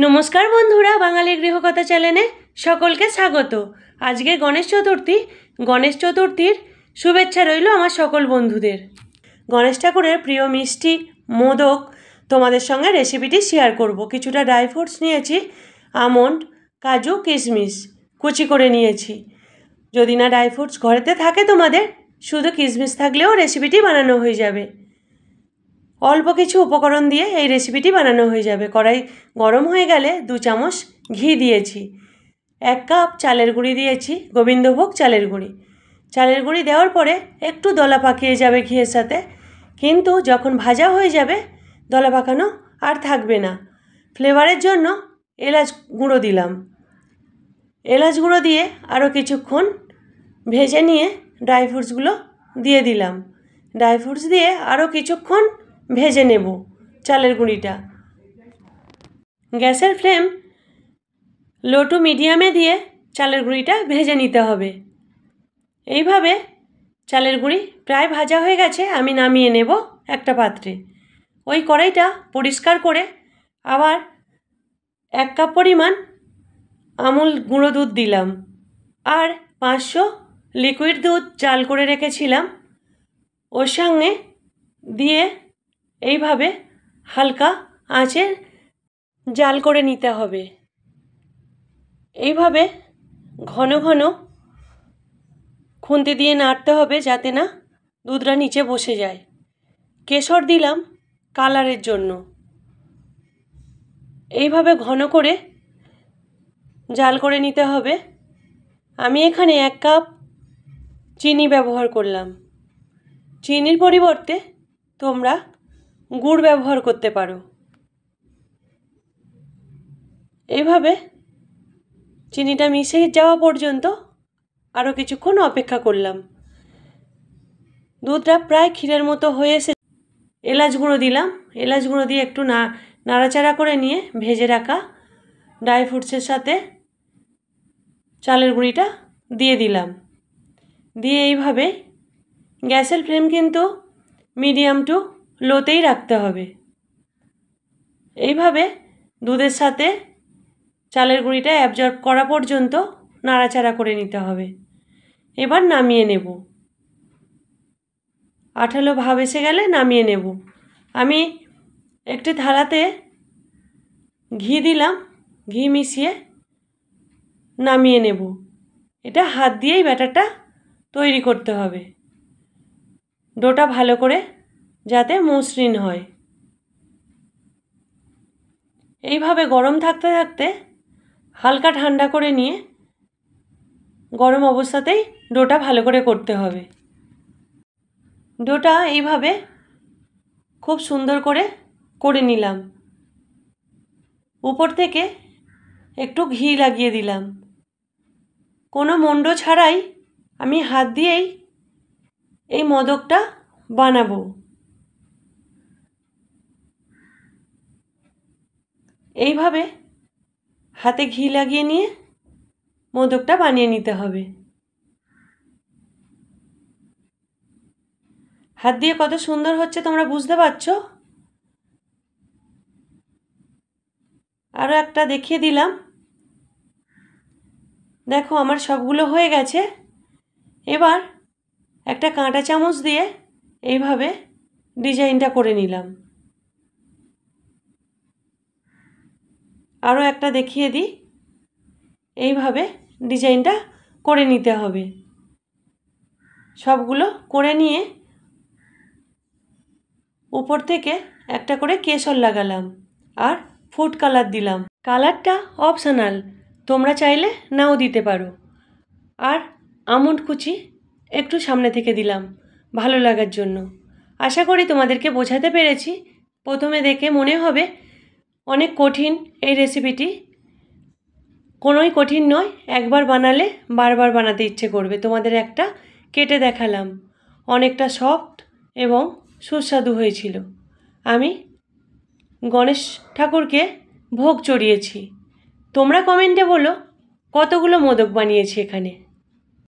নমস্কার বন্ধুরা, বাঙালি গৃহকথা চ্যানেলে সকলকে স্বাগত। আজকে গণেশ চতুর্থীর শুভেচ্ছা রইল আমার সকল বন্ধুদের। গণেশ ঠাকুরের প্রিয় মিষ্টি মোদক তোমাদের সঙ্গে রেসিপিটি শেয়ার করব। কিছুটা ড্রাই ফ্রুটস নিয়েছি, আমন্ড, কাজু, কিশমিশ কুচি করে নিয়েছি। যদি না ড্রাই ফ্রুটস ঘরেতে থাকে তোমাদের, শুধু কিশমিশ থাকলেও রেসিপিটি বানানো হয়ে যাবে। অল্প কিছু উপকরণ দিয়ে এই রেসিপিটি বানানো হয়ে যাবে। কড়াই গরম হয়ে গেলে 2 চামচ ঘি দিয়েছি, 1 কাপ চালের গুঁড়ি দিয়েছি, গোবিন্দভোগ চালের গুঁড়ি। চালের গুঁড়ি দেওয়ার পরে একটু দলা পাকিয়ে যাবে ঘিয়ের সাথে, কিন্তু যখন ভাজা হয়ে যাবে দলা পাকানো আর থাকবে না। ফ্লেভারের জন্য এলাচ গুঁড়ো দিলাম। এলাচ গুঁড়ো দিয়ে আরও কিছুক্ষণ ভেজে নিয়ে ড্রাই ফ্রুটসগুলো দিয়ে দিলাম। ড্রাই ফ্রুটস দিয়ে আরও কিছুক্ষণ ভেজে নেব চালের গুঁড়িটা। গ্যাসের ফ্লেম লো টু মিডিয়ামে দিয়ে চালের গুঁড়িটা ভেজে নিতে হবে। এইভাবে চালের গুঁড়ি প্রায় ভাজা হয়ে গেছে, আমি নামিয়ে নেব একটা পাত্রে। ওই কড়াইটা পরিষ্কার করে আবার 1 কাপ পরিমাণ আমুল গুঁড়ো দুধ দিলাম, আর 500 লিকুইড দুধ জাল করে রেখেছিলাম ওর সঙ্গে দিয়ে এইভাবে হালকা আঁচে জাল করে নিতে হবে। এইভাবে ঘন ঘন খুন্তি দিয়ে নাড়তে হবে যাতে না দুধটা নিচে বসে যায়। কেশর দিলাম কালারের জন্য। এইভাবে ঘন করে জাল করে নিতে হবে। আমি এখানে 1 কাপ চিনি ব্যবহার করলাম। চিনির পরিবর্তে তোমরা গুড় ব্যবহার করতে পারো। এইভাবে চিনিটা মিশে যাওয়া পর্যন্ত আরও কিছুক্ষণ অপেক্ষা করলাম। দুধটা প্রায় ক্ষীরের মতো হয়ে এসে এলাচ গুঁড়ো দিলাম। এলাচ গুঁড়ো দিয়ে একটু নাড়াচাড়া করে নিয়ে ভেজে রাখা ড্রাই ফ্রুটসের সাথে চালের গুঁড়িটা দিয়ে দিলাম। দিয়ে এইভাবে গ্যাসের ফ্লেম কিন্তু মিডিয়াম টু লোতেই রাখতে হবে। এইভাবে দুধের সাথে চালের গুঁড়িটা অ্যাবজর্ব করা পর্যন্ত নাড়াচাড়া করে নিতে হবে। এবার নামিয়ে নেব। আঠালো ভাব এসে গেলে নামিয়ে নেব। আমি একটি থালাতে ঘি দিলাম, ঘি মিশিয়ে নামিয়ে নেব। এটা হাত দিয়েই ব্যাটারটা তৈরি করতে হবে, ডোটা ভালো করে যাতে মসৃণ হয়। এইভাবে গরম থাকতে থাকতে হালকা ঠান্ডা করে নিয়ে গরম অবস্থাতেই ডোটা ভালো করে করতে হবে। ডোটা এইভাবে খুব সুন্দর করে নিলাম। উপর থেকে একটু ঘি লাগিয়ে দিলাম। কোনো মণ্ড ছাড়াই আমি হাত দিয়েই এই মোদকটা বানাবো। এইভাবে হাতে ঘি লাগিয়ে নিয়ে মোদকটা বানিয়ে নিতে হবে। হাত দিয়ে কত সুন্দর হচ্ছে তোমরা বুঝতে পারছো। আরও একটা দেখিয়ে দিলাম। দেখো আমার সবগুলো হয়ে গেছে। এবার একটা কাঁটা চামচ দিয়ে এইভাবে ডিজাইনটা করে নিলাম। আরও একটা দেখিয়ে দিই। এইভাবে ডিজাইনটা করে নিতে হবে। সবগুলো করে নিয়ে উপর থেকে একটা করে কেশর লাগালাম আর ফুড কালার দিলাম। কালারটা অপশনাল, তোমরা চাইলে নাও দিতে পারো। আর আমন্ড কুচি একটু সামনে থেকে দিলাম ভালো লাগার জন্য। আশা করি তোমাদেরকে বোঝাতে পেরেছি। প্রথমে দেখে মনে হবে অনেক কঠিন এই রেসিপিটি, কোনোই কঠিন নয়। একবার বানালে বারবার বানাতে ইচ্ছে করবে। তোমাদের একটা কেটে দেখালাম, অনেকটা সফট এবং সুস্বাদু হয়েছিল। আমি গণেশ ঠাকুরকে ভোগ চড়িয়েছি। তোমরা কমেন্টে বলো কতগুলো মোদক বানিয়েছি এখানে।